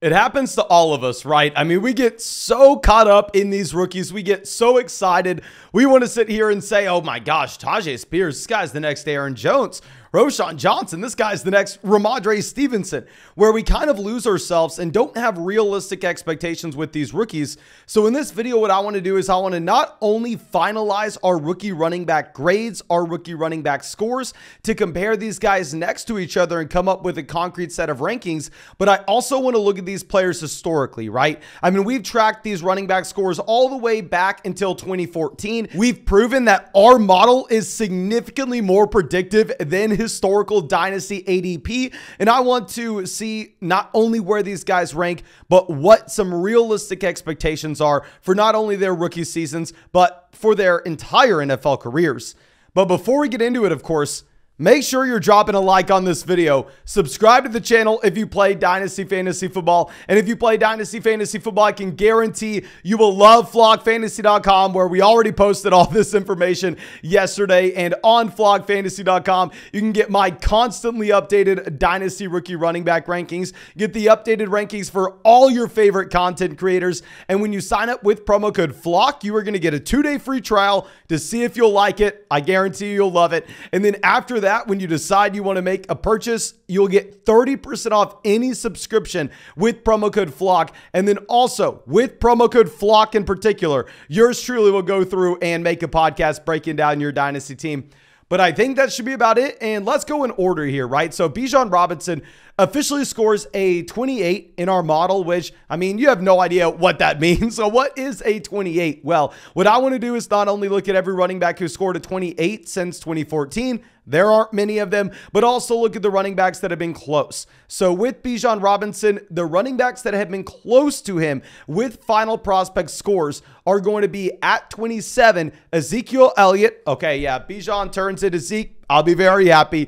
It happens to all of us, right? I mean, we get so caught up in these rookies. We get so excited. We want to sit here and say, oh my gosh, Tajay Spears, this guy's the next Aaron Jones. Roshan Johnson, this guy's the next Ramondre Stevenson, where we kind of lose ourselves and don't have realistic expectations with these rookies. So in this video, what I want to do is I want to not only finalize our rookie running back grades, our rookie running back scores to compare these guys next to each other and come up with a concrete set of rankings, but I also want to look at these players historically, right? I mean, we've tracked these running back scores all the way back until 2014. We've proven that our model is significantly more predictive than historical Dynasty ADP, and I want to see not only where these guys rank, but what some realistic expectations are for not only their rookie seasons, but for their entire NFL careers. But before we get into it, of course, make sure you're dropping a like on this video. Subscribe to the channel if you play Dynasty Fantasy Football. And if you play Dynasty Fantasy Football, I can guarantee you will love flogfantasy.com, where we already posted all this information yesterday. And on flogfantasy.com, you can get my constantly updated Dynasty rookie running back rankings. Get the updated rankings for all your favorite content creators. And when you sign up with promo code FLOCK, you are going to get a 2-day free trial to see if you'll like it. I guarantee you'll love it. And then after that, when you decide you want to make a purchase, you'll get 30% off any subscription with promo code FLOCK. And then also with promo code FLOCK in particular, yours truly will go through and make a podcast breaking down your Dynasty team. But I think that should be about it. And let's go in order here, right? So Bijan Robinson officially scores a 28 in our model, which, I mean, you have no idea what that means. So what is a 28? Well, what I want to do is not only look at every running back who scored a 28 since 2014, there aren't many of them, but also look at the running backs that have been close. So with Bijan Robinson, the running backs that have been close to him with final prospect scores are going to be at 27, Ezekiel Elliott. Okay, yeah, Bijan turns into Zeke. I'll be very happy.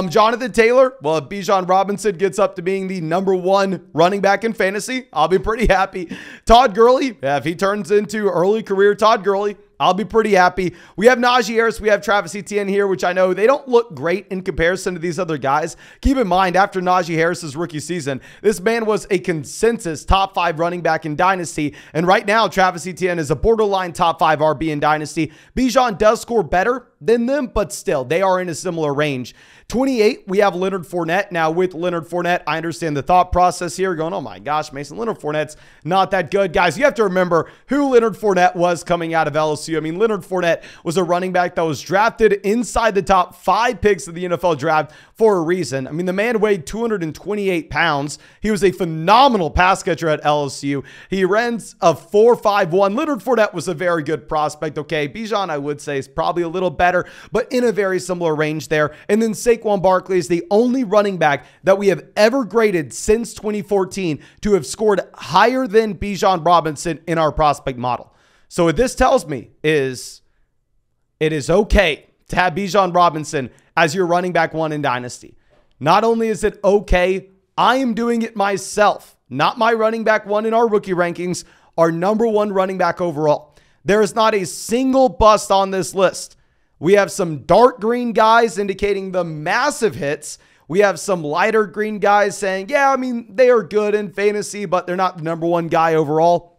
Jonathan Taylor, well, if Bijan Robinson gets up to being the #1 running back in fantasy, I'll be pretty happy. Todd Gurley, yeah, if he turns into early career Todd Gurley, I'll be pretty happy. We have Najee Harris. We have Travis Etienne here, which I know they don't look great in comparison to these other guys. Keep in mind, after Najee Harris's rookie season, this man was a consensus top 5 running back in Dynasty. And right now, Travis Etienne is a borderline top 5 RB in Dynasty. Bijan does score better than them, but still, they are in a similar range. 28, we have Leonard Fournette. Now, with Leonard Fournette, I understand the thought process here, going, oh my gosh, Mason, Leonard Fournette's not that good. Guys, you have to remember who Leonard Fournette was coming out of LSU. I mean, Leonard Fournette was a running back that was drafted inside the top 5 picks of the NFL draft for a reason. I mean, the man weighed 228 pounds. He was a phenomenal pass catcher at LSU. He runs a 4.51. Leonard Fournette was a very good prospect. Okay, Bijan, I would say, is probably a little better, but in a very similar range there. And then Saquon Barkley is the only running back that we have ever graded since 2014 to have scored higher than Bijan Robinson in our prospect model. So what this tells me is it is okay to have Bijan Robinson as your running back 1 in Dynasty. Not only is it okay, I am doing it myself, not my running back 1 in our rookie rankings, our #1 running back overall. There is not a single bust on this list. We have some dark green guys indicating the massive hits. We have some lighter green guys saying, yeah, I mean, they are good in fantasy, but they're not the #1 guy overall.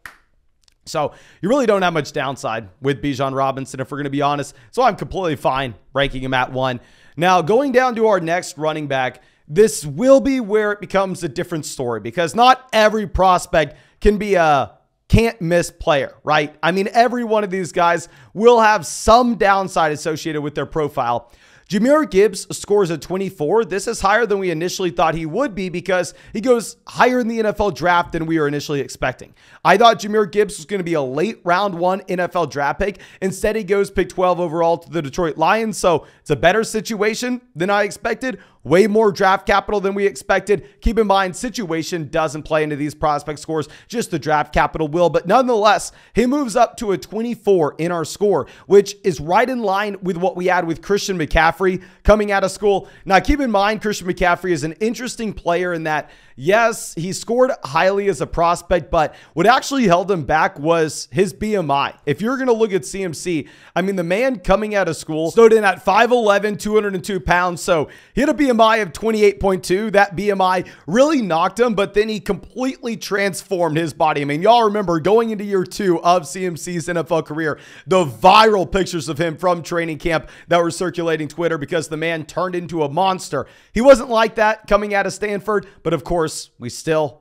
So you really don't have much downside with Bijan Robinson, if we're going to be honest. So I'm completely fine ranking him at 1. Now, going down to our next running back, this will be where it becomes a different story, because not every prospect can be a can't miss player, right? I mean, every one of these guys will have some downside associated with their profile. Jahmyr Gibbs scores a 24. This is higher than we initially thought he would be, because he goes higher in the NFL draft than we were initially expecting. I thought Jahmyr Gibbs was going to be a late round 1 NFL draft pick. Instead, he goes pick 12 overall to the Detroit Lions. So it's a better situation than I expected. Way more draft capital than we expected. Keep in mind, situation doesn't play into these prospect scores, just the draft capital will. But nonetheless, he moves up to a 24 in our score, which is right in line with what we had with Christian McCaffrey coming out of school. Now, keep in mind, Christian McCaffrey is an interesting player in that Yes, he scored highly as a prospect, but what actually held him back was his BMI. If you're going to look at CMC, I mean, the man coming out of school stood in at 5'11", 202 pounds. So he had a BMI of 28.2. That BMI really knocked him, but then he completely transformed his body. I mean, y'all remember going into year 2 of CMC's NFL career, the viral pictures of him from training camp that were circulating Twitter because the man turned into a monster. He wasn't like that coming out of Stanford, but of course, we still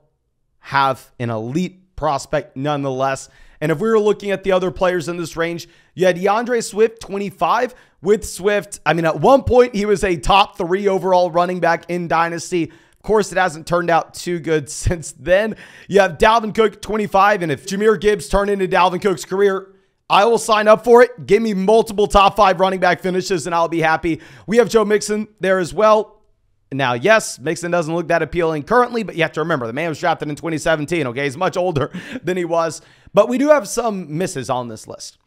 have an elite prospect nonetheless. And if we were looking at the other players in this range, you had DeAndre Swift, 25. With Swift, I mean, at one point, he was a top 3 overall running back in Dynasty. Of course, it hasn't turned out too good since then. You have Dalvin Cook, 25. And if Jahmyr Gibbs turned into Dalvin Cook's career, I will sign up for it. Give me multiple top 5 running back finishes, and I'll be happy. We have Joe Mixon there as well. Now, yes, Mixon doesn't look that appealing currently, but you have to remember, the man was drafted in 2017, okay? He's much older than he was. But we do have some misses on this list.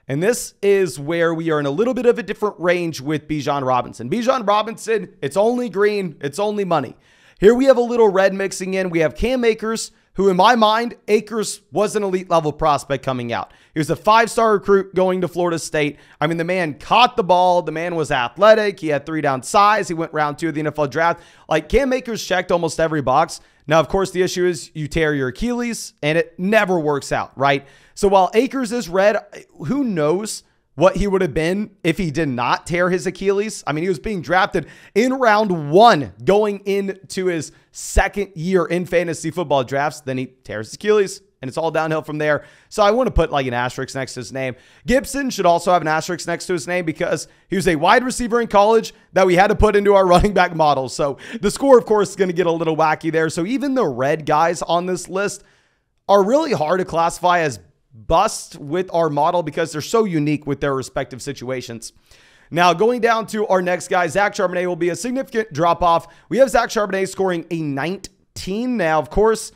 And this is where we are in a little bit of a different range with Bijan Robinson. Bijan Robinson, it's only green, it's only money. Here we have a little red mixing in. We have Cam Akers, who in my mind, Akers was an elite level prospect coming out. He was a 5-star recruit going to Florida State. I mean, the man caught the ball. The man was athletic. He had 3-down size. He went round 2 of the NFL draft. Like, Cam Akers checked almost every box. Now, of course, the issue is you tear your Achilles and it never works out, right? So while Akers is red, who knows what he would have been if he did not tear his Achilles. I mean, he was being drafted in round 1 going into his 2nd year in fantasy football drafts. Then he tears his Achilles and it's all downhill from there. So I want to put like an asterisk next to his name. Gibson should also have an asterisk next to his name because he was a wide receiver in college that we had to put into our running back model. So the score, of course, is going to get a little wacky there. So even the red guys on this list are really hard to classify as bust with our model because they're so unique with their respective situations. Now, going down to our next guy, Zach Charbonnet will be a significant drop-off. We have Zach Charbonnet scoring a 19. Now, of course,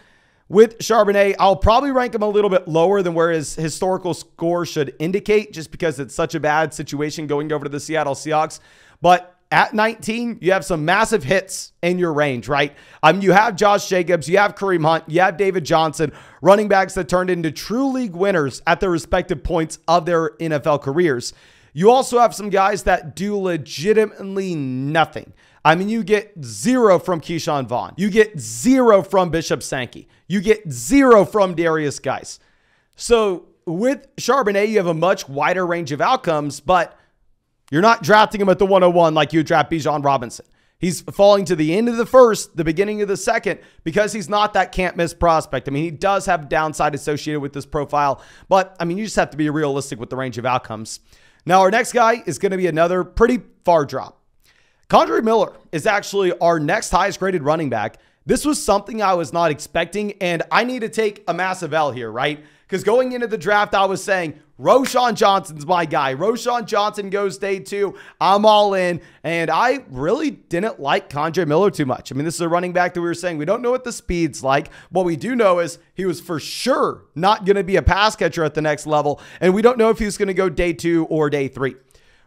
with Charbonnet, I'll probably rank him a little bit lower than where his historical score should indicate just because it's such a bad situation going over to the Seattle Seahawks. But at 19, you have some massive hits in your range, right? You have Josh Jacobs, you have Kareem Hunt, you have David Johnson, running backs that turned into true league winners at their respective points of their NFL careers. You also have some guys that do legitimately nothing. I mean, you get 0 from Keyshawn Vaughn. You get 0 from Bishop Sankey. You get 0 from Darius Geis. So with Charbonnet, you have a much wider range of outcomes, but you're not drafting him at the 101 like you draft Bijan Robinson. He's falling to the end of the 1st, the beginning of the 2nd, because he's not that can't-miss prospect. I mean, he does have downside associated with this profile, but, I mean, you just have to be realistic with the range of outcomes. Now, our next guy is going to be another pretty far drop. Kendre Miller is actually our next highest graded running back. This was something I was not expecting, and I need to take a massive L here, right? Because going into the draft, I was saying, Roschon Johnson's my guy. Roschon Johnson goes day 2. I'm all in. And I really didn't like Kendre Miller too much. I mean, this is a running back that we were saying we don't know what the speed's like. What we do know is he was for sure not going to be a pass catcher at the next level. And we don't know if he's going to go day 2 or day 3.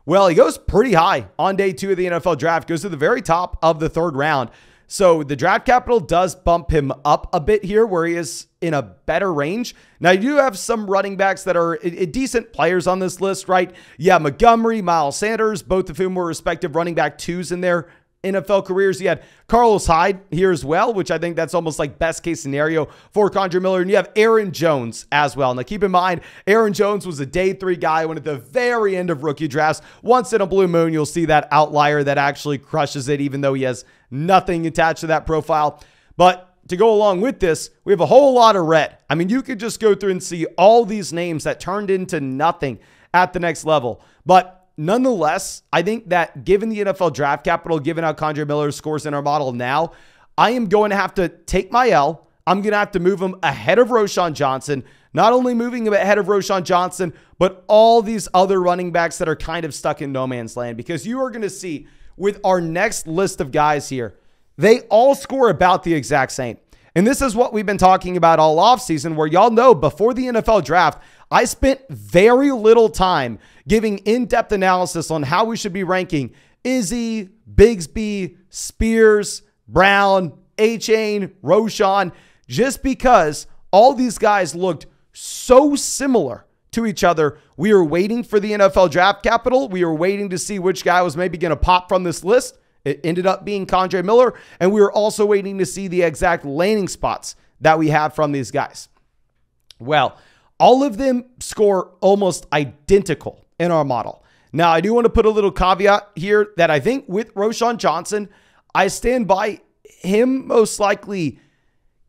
Well, he goes pretty high on day 2 of the NFL draft. Goes to the very top of the 3rd round. So the draft capital does bump him up a bit here where he is in a better range. Now, you do have some running backs that are decent players on this list, right? Yeah, Montgomery, Miles Sanders, both of whom were respective running back 2s in their NFL careers. You had Carlos Hyde here as well, which I think that's almost like best case scenario for Kendre Miller. And you have Aaron Jones as well. Now, keep in mind, Aaron Jones was a day 3 guy when at the very end of rookie drafts, once in a blue moon, you'll see that outlier that actually crushes it, even though he has nothing attached to that profile. But to go along with this, we have a whole lot of red. I mean, you could just go through and see all these names that turned into nothing at the next level. But nonetheless, I think that given the NFL draft capital, given how Kendre Miller scores in our model now, I am going to have to take my L. I'm going to have to move him ahead of Roschon Johnson. Not only moving him ahead of Roschon Johnson, but all these other running backs that are kind of stuck in no man's land. Because you are going to see with our next list of guys here, they all score about the exact same. And this is what we've been talking about all offseason, where y'all know before the NFL draft, I spent very little time giving in-depth analysis on how we should be ranking Izzy, Bigsby, Spears, Brown, A-Chain, Roschon, just because all these guys looked so similar to each other. We are waiting for the NFL draft capital. We are waiting to see which guy was maybe going to pop from this list. It ended up being Kendre Miller. And we were also waiting to see the exact landing spots that we have from these guys. Well, all of them score almost identical in our model. Now, I do want to put a little caveat here that I think with Roschon Johnson, I stand by him most likely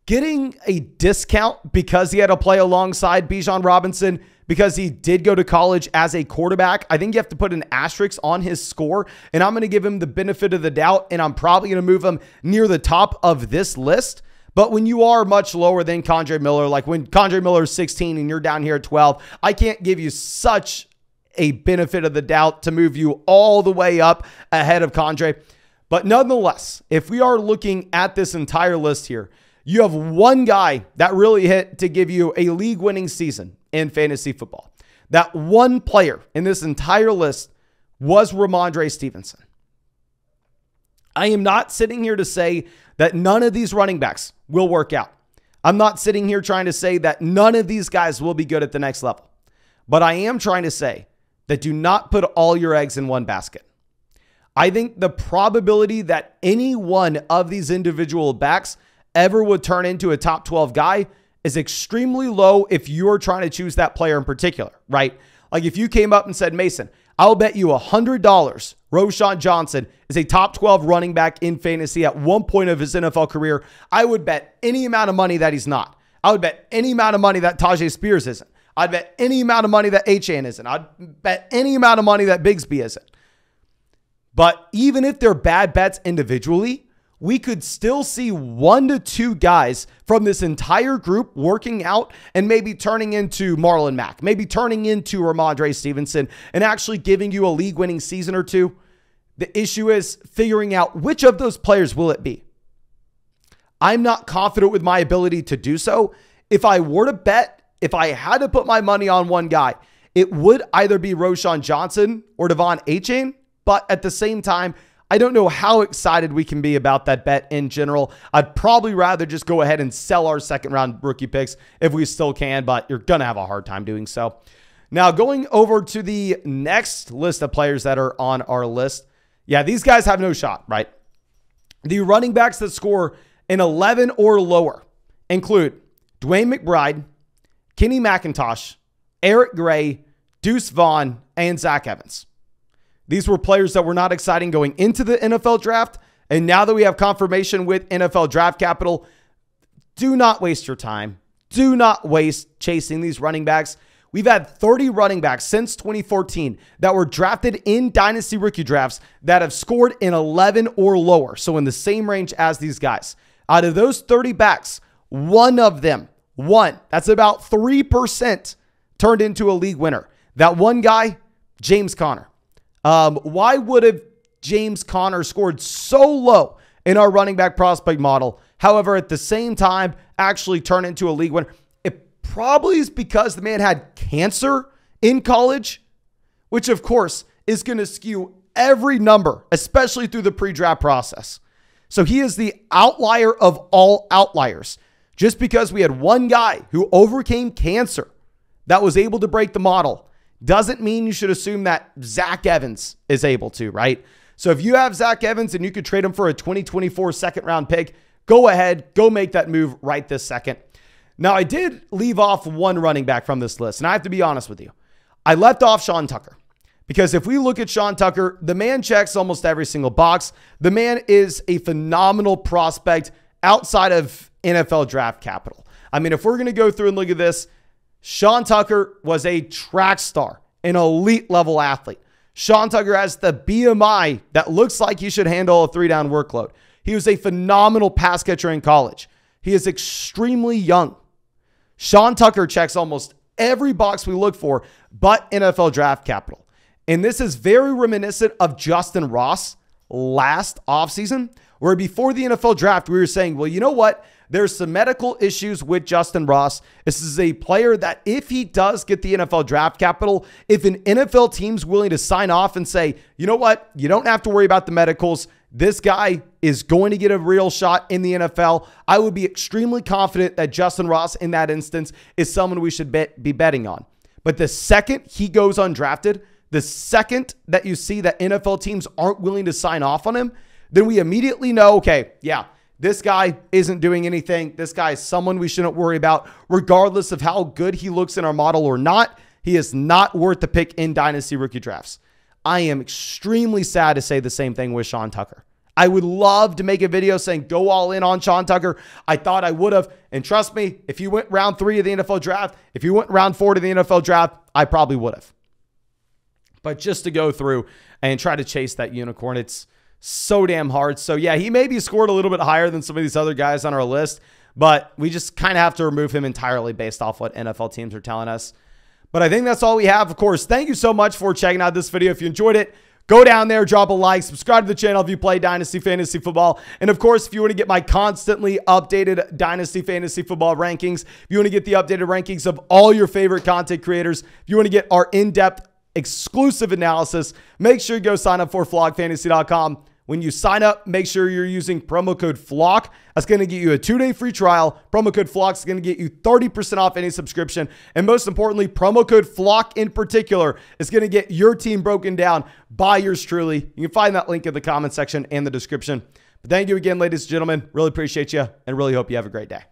getting a discount because he had to play alongside Bijan Robinson, because he did go to college as a quarterback. I think you have to put an asterisk on his score, and I'm going to give him the benefit of the doubt, and I'm probably going to move him near the top of this list. But when you are much lower than Kendre Miller, like when Kendre Miller is 16 and you're down here at 12, I can't give you such a benefit of the doubt to move you all the way up ahead of Kendre. But nonetheless, if we are looking at this entire list here, you have one guy that really hit to give you a league-winning season in fantasy football. That one player in this entire list was Ramondre Stevenson. I am not sitting here to say that none of these running backs will work out. I'm not sitting here trying to say that none of these guys will be good at the next level. But I am trying to say that do not put all your eggs in one basket. I think the probability that any one of these individual backs ever would turn into a top 12 guy is extremely low if you're trying to choose that player in particular, right? Like if you came up and said, Mason, I'll bet you $100 Roschon Johnson is a top 12 running back in fantasy at one point of his NFL career, I would bet any amount of money that he's not. I would bet any amount of money that Tyjae Spears isn't. I'd bet any amount of money that A-Chain isn't. I'd bet any amount of money that Bigsby isn't. But even if they're bad bets individually, we could still see 1 to 2 guys from this entire group working out and maybe turning into Marlon Mack, maybe turning into Ramondre Stevenson and actually giving you a league-winning season or two. The issue is figuring out which of those players will it be. I'm not confident with my ability to do so. If I were to bet, if I had to put my money on one guy, it would either be Roschon Johnson or Devon A-Chain, but at the same time, I don't know how excited we can be about that bet in general. I'd probably rather just go ahead and sell our second round rookie picks if we still can, but you're going to have a hard time doing so. Now, going over to the next list of players that are on our list. Yeah, these guys have no shot, right? The running backs that score an 11 or lower include Dwayne McBride, Kenny McIntosh, Eric Gray, Deuce Vaughn, and Zach Evans. These were players that were not exciting going into the NFL draft. And now that we have confirmation with NFL draft capital, do not waste your time. Do not waste chasing these running backs. We've had 30 running backs since 2014 that were drafted in Dynasty rookie drafts that have scored in 11 or lower. So in the same range as these guys. Out of those 30 backs, one of them, that's about 3%, turned into a league winner. That one guy, James Conner. Why would have James Conner scored so low in our running back prospect model, however, at the same time, actually turn into a league winner? It probably is because the man had cancer in college, which of course is going to skew every number, especially through the pre-draft process. So he is the outlier of all outliers. Just because we had one guy who overcame cancer that was able to break the model doesn't mean you should assume that Zach Evans is able to, right? So if you have Zach Evans and you could trade him for a 2024 second round pick, go ahead, go make that move right this second. Now, I did leave off one running back from this list, and I have to be honest with you. I left off Sean Tucker because if we look at Sean Tucker, the man checks almost every single box. The man is a phenomenal prospect outside of NFL draft capital. I mean, if we're going to go through and look at this, Sean Tucker was a track star, an elite level athlete. Sean Tucker has the BMI that looks like he should handle a 3-down workload. He was a phenomenal pass catcher in college. He is extremely young. Sean Tucker checks almost every box we look for, but NFL draft capital. And this is very reminiscent of Justin Ross last offseason, where before the NFL draft, we were saying, well, you know what? There's some medical issues with Justin Ross. This is a player that if he does get the NFL draft capital, if an NFL team's willing to sign off and say, you know what? You don't have to worry about the medicals. this guy is going to get a real shot in the NFL. I would be extremely confident that Justin Ross in that instance is someone we should be betting on. But the second he goes undrafted, the second that you see that NFL teams aren't willing to sign off on him, then we immediately know, okay, yeah, this guy isn't doing anything. This guy is someone we shouldn't worry about, regardless of how good he looks in our model or not. He is not worth the pick in Dynasty rookie drafts. I am extremely sad to say the same thing with Sean Tucker. I would love to make a video saying go all in on Sean Tucker. I thought I would have. And trust me, if you went round 3 of the NFL draft, if you went round 4 to the NFL draft, I probably would have. But just to go through and try to chase that unicorn, it's so damn hard. So yeah, he maybe scored a little bit higher than some of these other guys on our list, but we just kind of have to remove him entirely based off what NFL teams are telling us. But I think that's all we have. Of course, thank you so much for checking out this video. If you enjoyed it, go down there, drop a like, subscribe to the channel if you play Dynasty Fantasy Football. And of course, if you want to get my constantly updated Dynasty Fantasy Football rankings, if you want to get the updated rankings of all your favorite content creators, if you want to get our in-depth exclusive analysis, make sure you go sign up for flockfantasy.com. When you sign up, make sure you're using promo code FLOCK. That's going to get you a 2-day free trial. Promo code FLOCK is going to get you 30% off any subscription. And most importantly, promo code FLOCK in particular is going to get your team broken down by yours truly. You can find that link in the comment section and the description. But thank you again, ladies and gentlemen. Really appreciate you and really hope you have a great day.